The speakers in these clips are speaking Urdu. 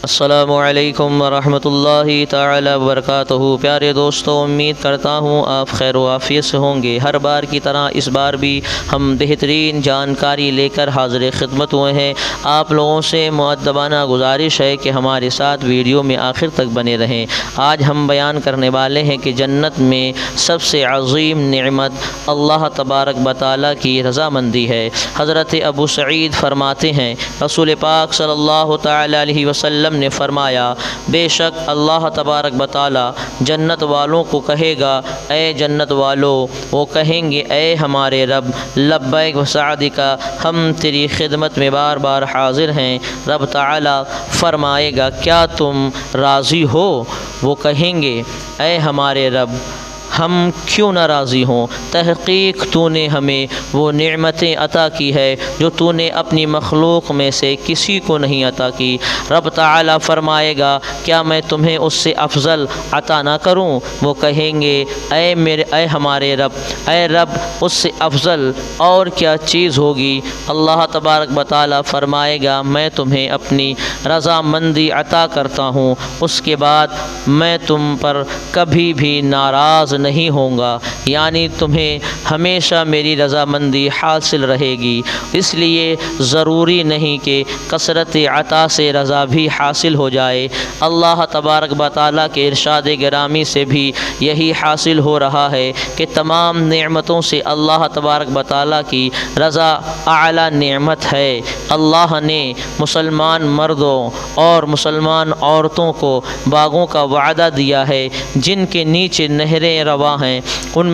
السلام علیکم ورحمۃ اللہ تعالی وبرکاتہ۔ پیارے دوستو، امید کرتا ہوں آپ خیر و عافیت سے ہوں گے۔ ہر بار کی طرح اس بار بھی ہم بہترین جانکاری لے کر حاضر خدمت ہوئے ہیں۔ آپ لوگوں سے مؤدبانہ گزارش ہے کہ ہمارے ساتھ ویڈیو میں آخر تک بنے رہیں۔ آج ہم بیان کرنے والے ہیں کہ جنت میں سب سے عظیم نعمت اللہ تبارک و تعالیٰ کی رضامندی ہے۔ حضرت ابو سعید فرماتے ہیں، رسول پاک صلی اللہ تعالی علیہ وسلم نے فرمایا، بے شک اللہ تبارک و تعالی جنت والوں کو کہے گا، اے جنت والو، وہ کہیں گے، اے ہمارے رب، لبیک و سعدک، ہم تیری خدمت میں بار بار حاضر ہیں۔ رب تعالی فرمائے گا، کیا تم راضی ہو؟ وہ کہیں گے، اے ہمارے رب، ہم کیوں نہ راضی ہوں؟ تحقیق تو نے ہمیں وہ نعمتیں عطا کی ہے جو تو نے اپنی مخلوق میں سے کسی کو نہیں عطا کی۔ رب تعالی فرمائے گا، کیا میں تمہیں اس سے افضل عطا نہ کروں؟ وہ کہیں گے، اے ہمارے رب، اے رب، اس سے افضل اور کیا چیز ہوگی؟ اللہ تبارک و تعالی فرمائے گا، میں تمہیں اپنی رضامندی عطا کرتا ہوں، اس کے بعد میں تم پر کبھی بھی ناراض نہیں ہوں گا، یعنی تمہیں ہمیشہ میری رضامندی حاصل رہے گی۔ اس لیے ضروری نہیں کہ کثرت عطا سے رضا بھی حاصل ہو جائے۔ اللہ تبارک و تعالیٰ کے ارشاد گرامی سے بھی یہی حاصل ہو رہا ہے کہ تمام نعمتوں سے اللہ تبارک و تعالیٰ کی رضا اعلیٰ نعمت ہے۔ اللہ نے مسلمان مردوں اور مسلمان عورتوں کو باغوں کا وعدہ دیا ہے جن کے نیچے نہریں رواں ہیں، ان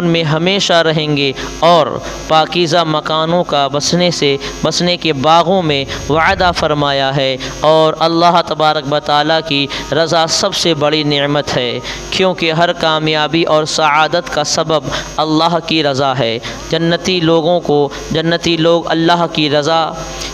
میں ہمیشہ رہیں گے، اور پاکیزہ مکانوں کا بسنے کے باغوں میں وعدہ فرمایا ہے۔ اور اللہ تبارک و تعالیٰ کی رضا سب سے بڑی نعمت ہے، کیونکہ ہر کامیابی اور سعادت کا سبب اللہ کی رضا ہے۔ جنتی لوگ اللہ کی رضا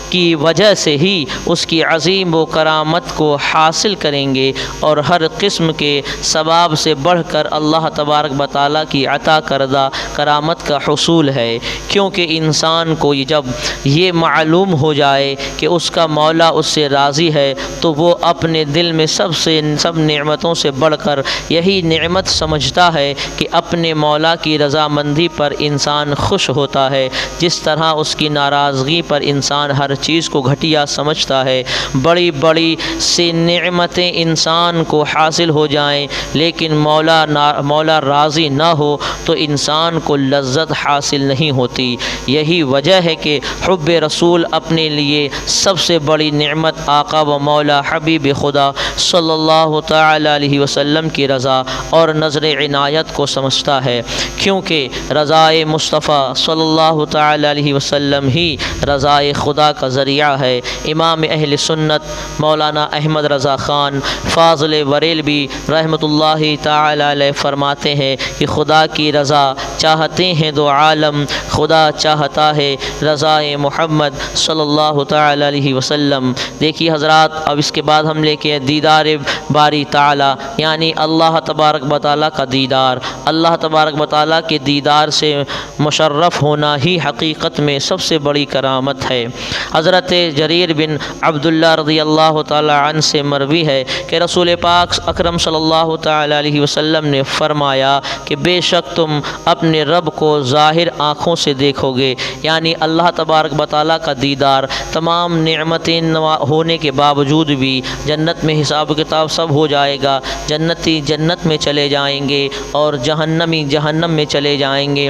کی وجہ سے ہی اس کی عظیم و کرامت کو حاصل کریں گے، اور ہر قسم کے ثواب سے بڑھ کر اللہ تبارک و تعالیٰ کی عطا کردہ کرامت کا حصول ہے۔ کیونکہ انسان کو جب یہ معلوم ہو جائے کہ اس کا مولا اس سے راضی ہے، تو وہ اپنے دل میں سب نعمتوں سے بڑھ کر یہی نعمت سمجھتا ہے کہ اپنے مولا کی رضامندی پر انسان خوش ہوتا ہے۔ جس طرح اس کی ناراضگی پر انسان ہر چیز کو گھٹیا سمجھتا ہے۔ بڑی بڑی سی نعمتیں انسان کو حاصل ہو جائیں لیکن مولا راضی نہ ہو تو انسان کو لذت حاصل نہیں ہوتی۔ یہی وجہ ہے کہ حب رسول اپنے لیے سب سے بڑی نعمت آقا و مولا حبیب خدا صلی اللہ تعالی علیہ وسلم کی رضا اور نظر عنایت کو سمجھتا ہے، کیونکہ رضائے مصطفیٰ صلی اللہ تعالی علیہ وسلم ہی رضائے خدا کا ذریعہ ہے۔ امام اہل سنت مولانا احمد رضا خان فاضل بریلوی رحمۃ اللہ تعالی علیہ فرماتے ہیں کہ خدا کی رضا چاہتے ہیں دو عالم، خدا چاہتا ہے رضائے محمد صلی اللہ تعالی علیہ وسلم۔ دیکھیے حضرات، اب اس کے بعد ہم لے کے دیدار باری تعالی، یعنی اللہ تبارک و تعالیٰ کا دیدار۔ اللہ تبارک و تعالیٰ کے دیدار سے مشرف ہونا ہی حقیقت میں سب سے بڑی کرامت ہے۔ حضرت جریر بن عبداللہ رضی اللہ تعالی عنہ سے مروی ہے کہ رسول پاک اکرم صلی اللہ تعالی علیہ وسلم نے فرمایا کہ بے شک تم اپنے رب کو ظاہر آنکھوں سے دیکھو گے، یعنی اللہ تبارک و تعالیٰ کا دیدار۔ تمام نعمتیں ہونے کے باوجود بھی جنت میں حساب کتاب سب ہو جائے گا، جنتی جنت میں چلے جائیں گے اور جہنمی جہنم میں چلے جائیں گے،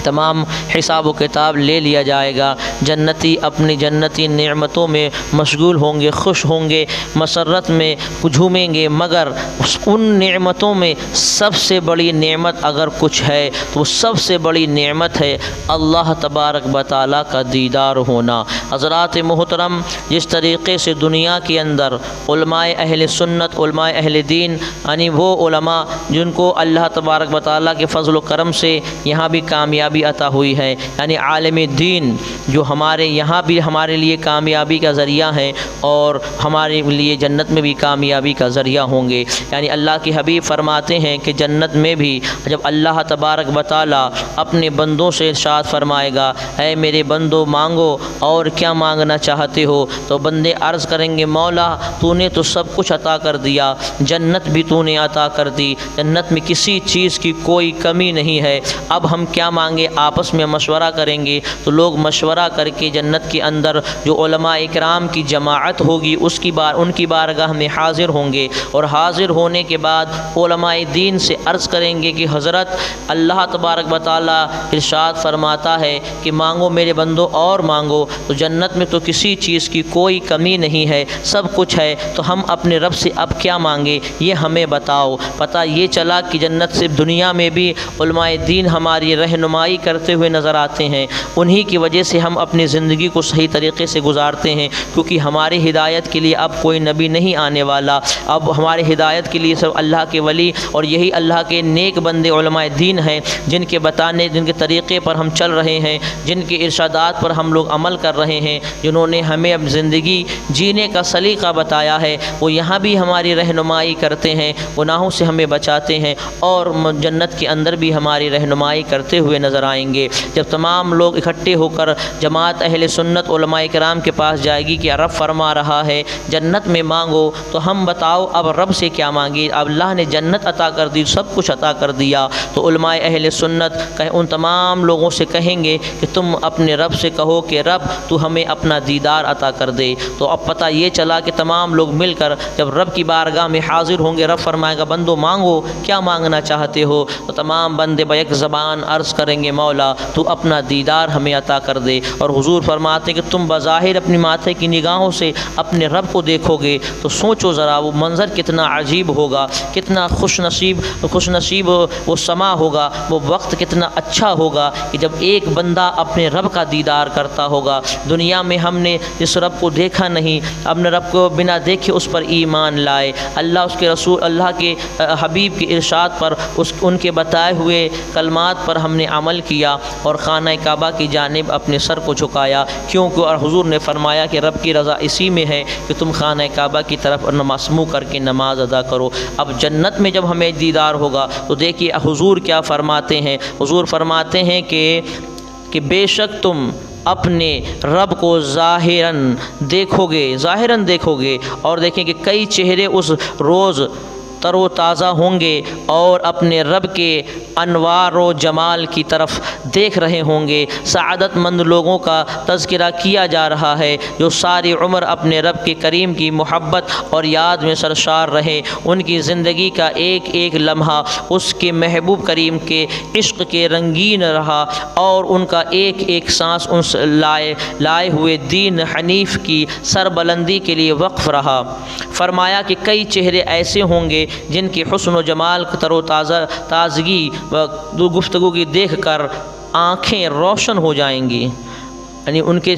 تمام حساب و کتاب لے لیا جائے گا۔ جنتی اپنی جنتی نعمتوں میں مشغول ہوں گے، خوش ہوں گے، مسرت میں جھومیں گے، مگر ان نعمتوں میں سب سے بڑی نعمت اگر کچھ ہے تو وہ سب سے بڑی نعمت ہے اللہ تبارک و تعالیٰ کا دیدار ہونا۔ حضرات محترم، جس طریقے سے دنیا کے اندر علماء اہل سنت، علماء اہل دین، یعنی وہ علماء جن کو اللہ تبارک و تعالیٰ کے فضل و کرم سے یہاں بھی کامیابی کامیابی عطا ہوئی ہے، یعنی عالم دین جو ہمارے یہاں بھی ہمارے لیے کامیابی کا ذریعہ ہیں اور ہمارے لیے جنت میں بھی کامیابی کا ذریعہ ہوں گے۔ یعنی اللہ کے حبیب فرماتے ہیں کہ جنت میں بھی جب اللہ تبارک و تعالیٰ اپنے بندوں سے ارشاد فرمائے گا، اے میرے بندو مانگو اور کیا مانگنا چاہتے ہو، تو بندے عرض کریں گے مولا تو نے تو سب کچھ عطا کر دیا، جنت بھی تو نے عطا کر دی، جنت میں کسی چیز کی کوئی کمی نہیں ہے، اب ہم کیا مانگے؟ آپس میں مشورہ کریں گے۔ تو لوگ مشورہ کر کے جنت کے اندر جو علماء اکرام کی جماعت ہوگی ان کی بارگاہ میں حاضر ہوں گے، اور حاضر ہونے کے بعد علماء دین سے عرض کریں گے کہ حضرت اللہ تبارک و تعالیٰ ارشاد فرماتا ہے کہ مانگو میرے بندو اور مانگو، تو جنت میں تو کسی چیز کی کوئی کمی نہیں ہے، سب کچھ ہے، تو ہم اپنے رب سے اب کیا مانگے یہ ہمیں بتاؤ۔ پتہ یہ چلا کہ جنت سے دنیا میں بھی علماء دین ہماری رہنمائی کرتے ہوئے نظر آتے ہیں، انہی کی وجہ سے ہم اپنی زندگی کو صحیح طریقے سے گزارتے ہیں، کیونکہ ہماری ہدایت کے لیے اب کوئی نبی نہیں آنے والا، اب ہماری ہدایت کے لیے سب اللہ کے ولی اور یہی اللہ کے نیک بندے علماء دین ہیں، جن کے طریقے پر ہم چل رہے ہیں، جن کے ارشادات پر ہم لوگ عمل کر رہے ہیں، جنہوں نے ہمیں اب زندگی جینے کا سلیقہ بتایا ہے، وہ یہاں بھی ہماری رہنمائی کرتے ہیں، گناہوں سے ہمیں بچاتے ہیں، اور جنت کے اندر بھی ہماری رہنمائی کرتے ہوئے نظر آئیں گے۔ جب تمام لوگ اکٹھے ہو کر جماعت اہل سنت علماء کرام کے پاس جائے گی کہ رب فرما رہا ہے جنت میں مانگو، تو ہم بتاؤ اب رب سے کیا مانگے؟ اب اللہ نے جنت عطا کر دی، سب کچھ عطا کر دیا، تو علماء اہل سنت ان تمام لوگوں سے کہیں گے کہ تم اپنے رب سے کہو کہ رب تو ہمیں اپنا دیدار عطا کر دے۔ تو اب پتہ یہ چلا کہ تمام لوگ مل کر جب رب کی بارگاہ میں حاضر ہوں گے، رب فرمائے گا بندو مانگو کیا مانگنا چاہتے ہو، تو تمام بندے بیک زبان عرض کریں گے مولا تو اپنا دیدار ہمیں عطا کر دے۔ اور حضور فرماتے ہیں کہ تم بظاہر اپنی ماتھے کی نگاہوں سے اپنے رب کو دیکھو گے تو سوچو ذرا وہ منظر کتنا عجیب ہوگا، کتنا خوش نصیب وہ سما ہوگا، وہ وقت کتنا اچھا ہوگا کہ جب ایک بندہ اپنے رب کا دیدار کرتا ہوگا۔ دنیا میں ہم نے جس رب کو دیکھا نہیں، اپنے رب کو بنا دیکھے اس پر ایمان لائے، اللہ اس کے رسول اللہ کے حبیب کے ارشاد پر ان کے بتائے ہوئے کلمات پر ہم نے عمل کیا اور خانہ کعبہ کی جانب اپنے سر کو جھکایا، کیونکہ اور حضور نے فرمایا کہ رب کی رضا اسی میں ہے کہ تم خانہ کعبہ کی طرف نماز منہ کر کے نماز ادا کرو۔ اب جنت میں جب ہمیں دیدار ہوگا تو دیکھیے حضور کیا فرماتے ہیں، حضور فرماتے ہیں کہ بے شک تم اپنے رب کو ظاہراً دیکھو گے اور دیکھیں کہ کئی چہرے اس روز تر و تازہ ہوں گے اور اپنے رب کے انوار و جمال کی طرف دیکھ رہے ہوں گے۔ سعادت مند لوگوں کا تذکرہ کیا جا رہا ہے جو ساری عمر اپنے رب کے کریم کی محبت اور یاد میں سرشار رہے، ان کی زندگی کا ایک ایک لمحہ اس کے محبوب کریم کے عشق کے رنگین رہا اور ان کا ایک ایک سانس اس لائے ہوئے دین حنیف کی سربلندی کے لیے وقف رہا۔ فرمایا کہ کئی چہرے ایسے ہوں گے جن کی حسن و جمال تر و تازگی و گفتگو کی دیکھ کر آنکھیں روشن ہو جائیں گی، یعنی ان کے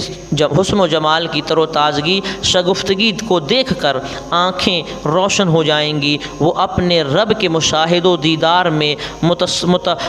حسن و جمال کی تر و تازگی شگفتگی کو دیکھ کر آنکھیں روشن ہو جائیں گی، وہ اپنے رب کے مشاہد و دیدار میں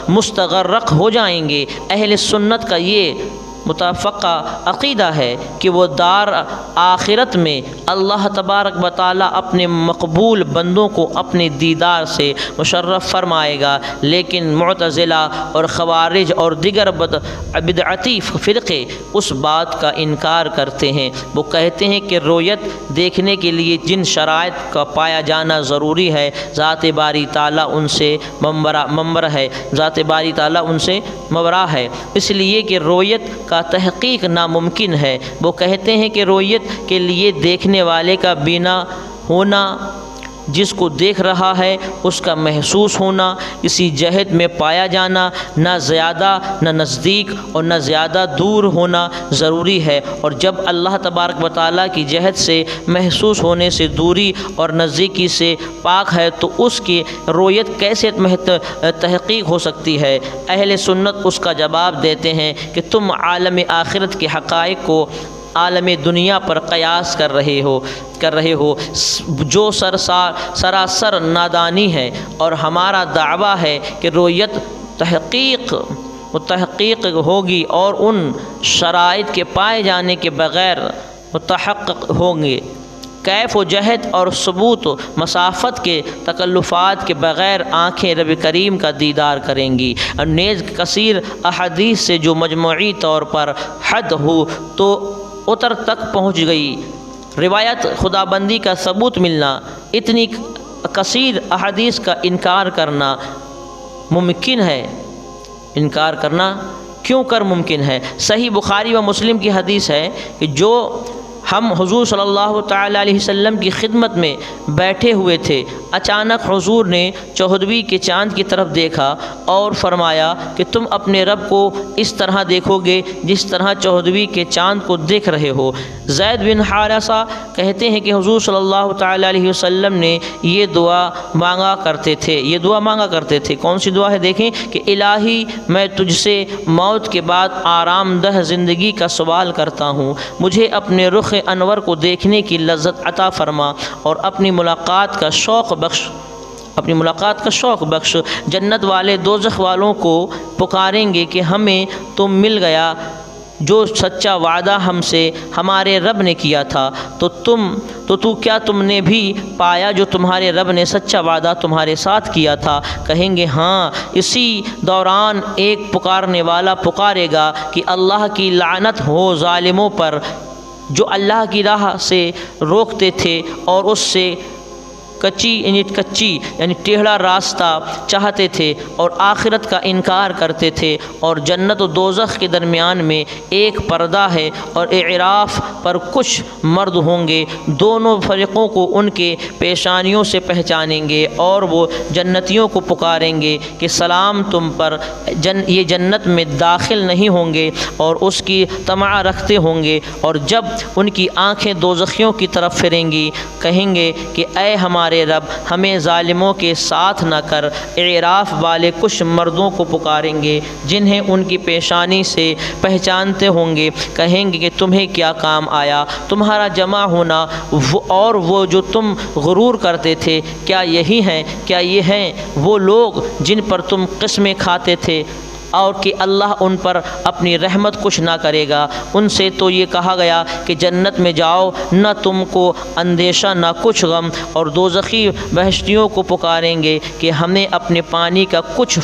مستغرق ہو جائیں گے۔ اہل سنت کا یہ متفقہ عقیدہ ہے کہ وہ دار آخرت میں اللہ تبارک و تعالیٰ اپنے مقبول بندوں کو اپنے دیدار سے مشرف فرمائے گا، لیکن معتزلہ اور خوارج اور دیگر بدعتی فرقے اس بات کا انکار کرتے ہیں۔ وہ کہتے ہیں کہ رویت دیکھنے کے لیے جن شرائط کا پایا جانا ضروری ہے، ذات باری تعالیٰ ان سے ممبر ہے، ذات باری تعالیٰ ان سے مبرا ہے، اس لیے کہ رویت کا تحقیق ناممکن ہے۔ وہ کہتے ہیں کہ رویت کے لیے دیکھنے والے کا بینا ہونا، جس کو دیکھ رہا ہے اس کا محسوس ہونا، اسی جہت میں پایا جانا، نہ زیادہ نہ نزدیک اور نہ زیادہ دور ہونا ضروری ہے، اور جب اللہ تبارک و تعالیٰ کی جہت سے محسوس ہونے سے دوری اور نزدیکی سے پاک ہے تو اس کی رویت کیسے تحقیق ہو سکتی ہے؟ اہل سنت اس کا جواب دیتے ہیں کہ تم عالم آخرت کے حقائق کو عالم دنیا پر قیاس کر رہے ہو جو سراسر نادانی ہے، اور ہمارا دعویٰ ہے کہ رویت تحقیق وہ تحقیق ہوگی اور ان شرائط کے پائے جانے کے بغیر متحقق ہوں گے۔ کیف و جہد اور ثبوت و مسافت کے تکلفات کے بغیر آنکھیں رب کریم کا دیدار کریں گی۔ اور نیز کثیر احادیث سے جو مجموعی طور پر حد ہو تو اتر تک پہنچ گئی۔ روایت خدا بندی کا ثبوت ملنا، اتنی کثیر احادیث کا انکار کرنا ممکن ہے۔ انکار کرنا کیوں کر ممکن ہے؟ صحیح بخاری و مسلم کی حدیث ہے کہ جو ہم حضور صلی اللہ تعالیٰ علیہ وسلم کی خدمت میں بیٹھے ہوئے تھے، اچانک حضور نے 14ویں کے چاند کی طرف دیکھا اور فرمایا کہ تم اپنے رب کو اس طرح دیکھو گے جس طرح 14ویں کے چاند کو دیکھ رہے ہو۔ زید بن حارثہ کہتے ہیں کہ حضور صلی اللہ تعالیٰ علیہ وسلم نے یہ دعا مانگا کرتے تھے۔ کون سی دعا ہے؟ دیکھیں کہ الہی میں تجھ سے موت کے بعد آرام دہ زندگی کا سوال کرتا ہوں، مجھے اپنے رخ انور کو دیکھنے کی لذت عطا فرما اور اپنی ملاقات کا شوق بخش۔ جنت والے دوزخ والوں کو پکاریں گے کہ ہمیں تم مل گیا جو سچا وعدہ ہم سے ہمارے رب نے کیا تھا، تو کیا تم نے بھی پایا جو تمہارے رب نے سچا وعدہ تمہارے ساتھ کیا تھا؟ کہیں گے ہاں۔ اسی دوران ایک پکارنے والا پکارے گا کہ اللہ کی لعنت ہو ظالموں پر جو اللہ کی راہ سے روکتے تھے اور اس سے کچی یعنی ٹیڑھا راستہ چاہتے تھے اور آخرت کا انکار کرتے تھے۔ اور جنت و دوزخ کے درمیان میں ایک پردہ ہے اور اعراف پر کچھ مرد ہوں گے، دونوں فرقوں کو ان کے پیشانیوں سے پہچانیں گے اور وہ جنتیوں کو پکاریں گے کہ سلام تم پر، یہ جنت میں داخل نہیں ہوں گے اور اس کی طمع رکھتے ہوں گے۔ اور جب ان کی آنکھیں دوزخیوں کی طرف پھریں گی کہیں گے کہ اے ہمارے رب ہمیں ظالموں کے ساتھ نہ کر۔ اعراف والے کچھ مردوں کو پکاریں گے جنہیں ان کی پیشانی سے پہچانتے ہوں گے، کہیں گے کہ تمہیں کیا کام آیا تمہارا جمع ہونا اور وہ جو تم غرور کرتے تھے؟ کیا یہ ہیں وہ لوگ جن پر تم قسمیں کھاتے تھے اور کہ اللہ ان پر اپنی رحمت کچھ نہ کرے گا؟ ان سے تو یہ کہا گیا کہ جنت میں جاؤ، نہ تم کو اندیشہ نہ کچھ غم۔ اور دوزخی بہشتیوں کو پکاریں گے کہ ہمیں اپنے پانی کا کچھ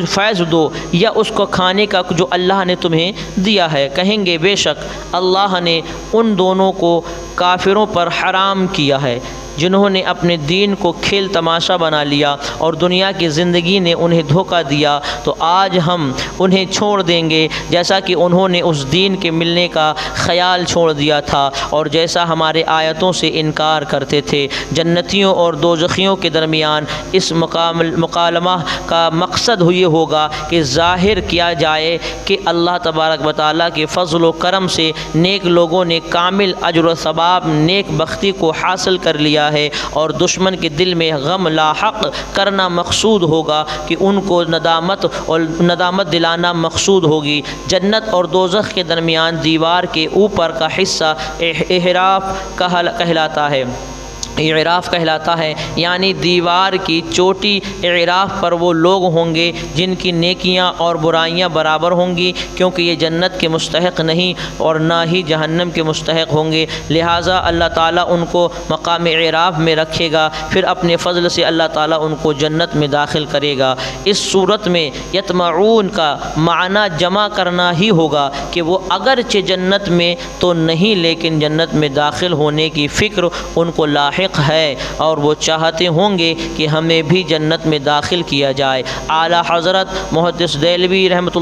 فیض دو یا اس کو کھانے کا جو اللہ نے تمہیں دیا ہے۔ کہیں گے بے شک اللہ نے ان دونوں کو کافروں پر حرام کیا ہے جنہوں نے اپنے دین کو کھیل تماشا بنا لیا اور دنیا کی زندگی نے انہیں دھوکہ دیا، تو آج ہم انہیں چھوڑ دیں گے جیسا کہ انہوں نے اس دین کے ملنے کا خیال چھوڑ دیا تھا اور جیسا ہمارے آیتوں سے انکار کرتے تھے۔ جنتیوں اور دوزخیوں کے درمیان اس مکالمہ کا مقصد یہ ہوگا کہ ظاہر کیا جائے کہ اللہ تبارک و تعالیٰ کے فضل و کرم سے نیک لوگوں نے کامل اجر و ثواب نیک بختی کو حاصل کر لیا ہے اور دشمن کے دل میں غم لاحق کرنا مقصود ہوگا کہ ان کو ندامت دلانا مقصود ہوگی۔ جنت اور دوزخ کے درمیان دیوار کے اوپر کا حصہ اعراف کہلاتا ہے، یعنی دیوار کی چوٹی اعراف پر وہ لوگ ہوں گے جن کی نیکیاں اور برائیاں برابر ہوں گی، کیونکہ یہ جنت کے مستحق نہیں اور نہ ہی جہنم کے مستحق ہوں گے، لہٰذا اللہ تعالیٰ ان کو مقام اعراف میں رکھے گا، پھر اپنے فضل سے اللہ تعالیٰ ان کو جنت میں داخل کرے گا۔ اس صورت میں یطمعون کا معنی جمع کرنا ہی ہوگا کہ وہ اگرچہ جنت میں تو نہیں لیکن جنت میں داخل ہونے کی فکر ان کو لاحق ہے اور وہ چاہتے ہوں گے کہ ہمیں بھی جنت میں داخل کیا جائے۔ اعلیٰ حضرت محدث بریلوی رحمۃ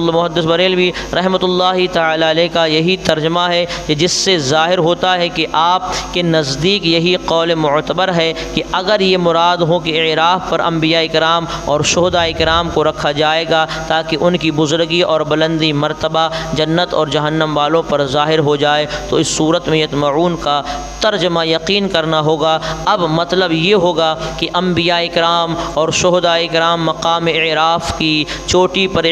اللہ تعالی علیہ کا یہی ترجمہ ہے کہ جس سے ظاہر ہوتا ہے کہ آپ کے نزدیک یہی قول معتبر ہے کہ اگر یہ مراد ہو کہ اعراف پر انبیاء کرام اور شہداء کرام کو رکھا جائے گا تاکہ ان کی بزرگی اور بلندی مرتبہ جنت اور جہنم والوں پر ظاہر ہو جائے، تو اس صورت میں یطمعون کا ترجمہ یقین کرنا ہوگا اب مطلب یہ ہوگا کہ انبیاء کرام اور شہداء کرام مقام اعراف کی چوٹی پر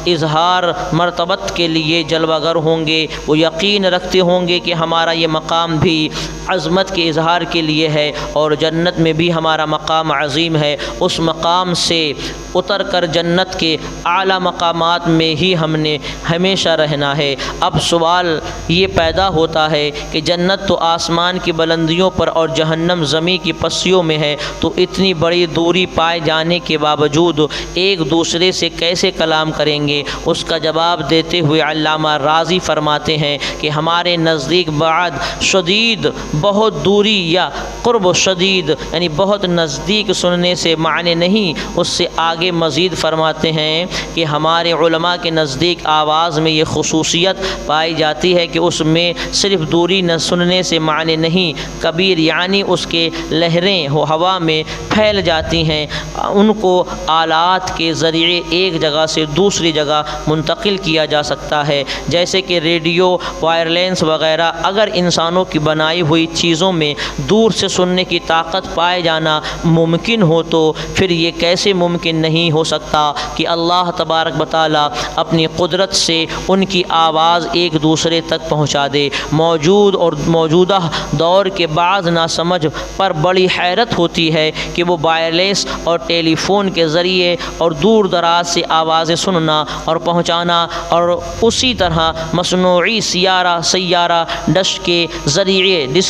اظہار مرتبت کے لیے جلوہ گر ہوں گے، وہ یقین رکھتے ہوں گے کہ ہمارا یہ مقام بھی عظمت کے اظہار کے لیے ہے اور جنت میں بھی ہمارا مقام عظیم ہے، اس مقام سے اتر کر جنت کے اعلیٰ مقامات میں ہی ہم نے ہمیشہ رہنا ہے۔ اب سوال یہ پیدا ہوتا ہے کہ جنت تو آسمان کی بلندیوں پر اور جہنم زمین کی پسیوں میں ہے، تو اتنی بڑی دوری پائے جانے کے باوجود ایک دوسرے سے کیسے کلام کریں گے؟ اس کا جواب دیتے ہوئے علامہ رازی فرماتے ہیں کہ ہمارے نزدیک بعد شدید بہت دوری یا قرب شدید یعنی بہت نزدیک سننے سے معنی نہیں، اس سے آگے مزید فرماتے ہیں کہ ہمارے علماء کے نزدیک آواز میں یہ خصوصیت پائی جاتی ہے کہ اس میں صرف دوری نہ سننے سے معنی نہیں، کبیر یعنی اس کے لہریں ہوا میں پھیل جاتی ہیں، ان کو آلات کے ذریعے ایک جگہ سے دوسری جگہ منتقل کیا جا سکتا ہے، جیسے کہ ریڈیو، وائرلیس وغیرہ۔ اگر انسانوں کی بنائی ہوئی چیزوں میں دور سے سننے کی طاقت پائے جانا ممکن ہو تو پھر یہ کیسے ممکن نہیں ہو سکتا کہ اللہ تبارک و تعالیٰ اپنی قدرت سے ان کی آواز ایک دوسرے تک پہنچا دے۔ موجودہ دور کے بعض ناسمجھ پر بڑی حیرت ہوتی ہے کہ وہ وائرلیس اور ٹیلی فون کے ذریعے اور دور دراز سے آوازیں سننا اور پہنچانا، اور اسی طرح مصنوعی سیارہ ڈش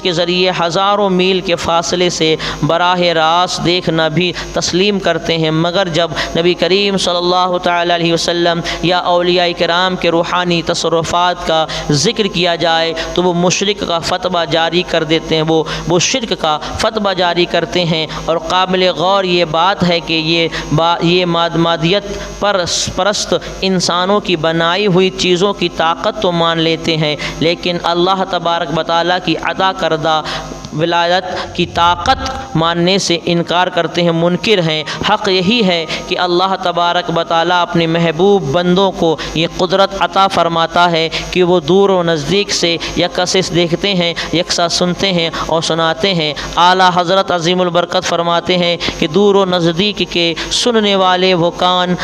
کے ذریعے ہزاروں میل کے فاصلے سے براہ راست دیکھنا بھی تسلیم کرتے ہیں، مگر جب نبی کریم صلی اللہ تعالی علیہ وسلم یا اولیاء کرام کے روحانی تصرفات کا ذکر کیا جائے تو وہ مشرک کا فتویٰ جاری کر دیتے ہیں، وہ شرک کا فتویٰ جاری کرتے ہیں۔ اور قابل غور یہ بات ہے کہ یہ مادیت پرست انسانوں کی بنائی ہوئی چیزوں کی طاقت تو مان لیتے ہیں، لیکن اللہ تبارک و تعالیٰ کی عطا کردہ ولایت کی طاقت ماننے سے انکار کرتے ہیں، منکر ہیں۔ حق یہی ہے کہ اللہ تبارک و تعالیٰ اپنے محبوب بندوں کو یہ قدرت عطا فرماتا ہے کہ وہ دور و نزدیک سے یکساں دیکھتے ہیں، یکساں سنتے ہیں اور سناتے ہیں۔ اعلیٰ حضرت عظیم البرکت فرماتے ہیں کہ دور و نزدیک کے سننے والے وہ کان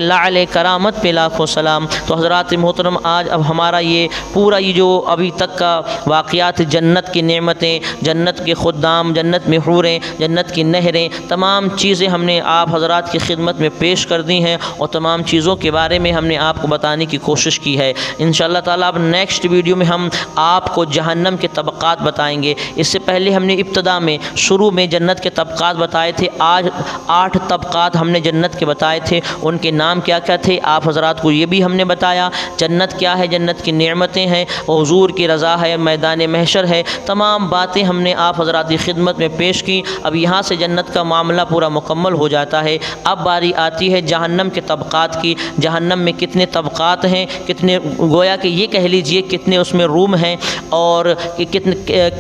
لعل کرامت پہ لاکھوں سلام۔ تو حضرات محترم، آج اب ہمارا یہ پورا جو ابھی تک کا واقعات جنت کی نعمتیں، جنت کے خدام، جنت میں حوریں، جنت کی نہریں، تمام چیزیں ہم نے آپ حضرات کی خدمت میں پیش کر دی ہیں، اور تمام چیزوں کے بارے میں ہم نے آپ کو بتانے کی کوشش کی ہے۔ انشاءاللہ تعالیٰ اب نیکسٹ ویڈیو میں ہم آپ کو جہنم کے طبقات بتائیں گے۔ اس سے پہلے ہم نے ابتدا میں شروع میں جنت کے طبقات بتائے تھے، آج 8 طبقات ہم نے جنت کے بتائے تھے، ان کے نام کیا کیا تھے آپ حضرات کو یہ بھی ہم نے بتایا۔ جنت کیا ہے، جنت کی نعمتیں ہیں، حضور کی رضا ہے، میدان محشر ہے، تمام باتیں ہم نے آپ حضرات کی خدمت میں پیش کی۔ اب یہاں سے جنت کا معاملہ پورا مکمل ہو جاتا ہے۔ اب باری آتی ہے جہنم کے طبقات کی۔ جہنم میں کتنے طبقات ہیں، کتنے، گویا کہ یہ کہہ لیجئے کتنے اس میں روم ہیں، اور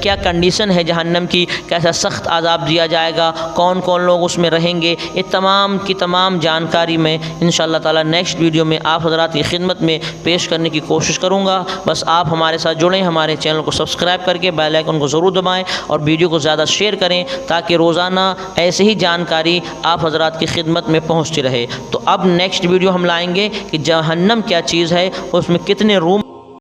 کیا کنڈیشن ہے جہنم کی، کیسا سخت عذاب دیا جائے گا، کون کون لوگ اس میں رہیں گے، یہ تمام کی تمام جانکاری میں انشاءاللہ تعالیٰ نیکسٹ ویڈیو میں آپ حضرات کی خدمت میں پیش کرنے کی کوشش کروں گا۔ بس آپ ہمارے ساتھ جڑیں، ہمارے چینل کو سبسکرائب کر کے بیل آئیکن کو ضرور دبائیں اور ویڈیو کو زیادہ شیئر کریں تاکہ روزانہ ایسے ہی جانکاری آپ حضرات کی خدمت میں پہنچتی رہے۔ تو اب نیکسٹ ویڈیو ہم لائیں گے کہ جہنم کیا چیز ہے، اس میں کتنے روم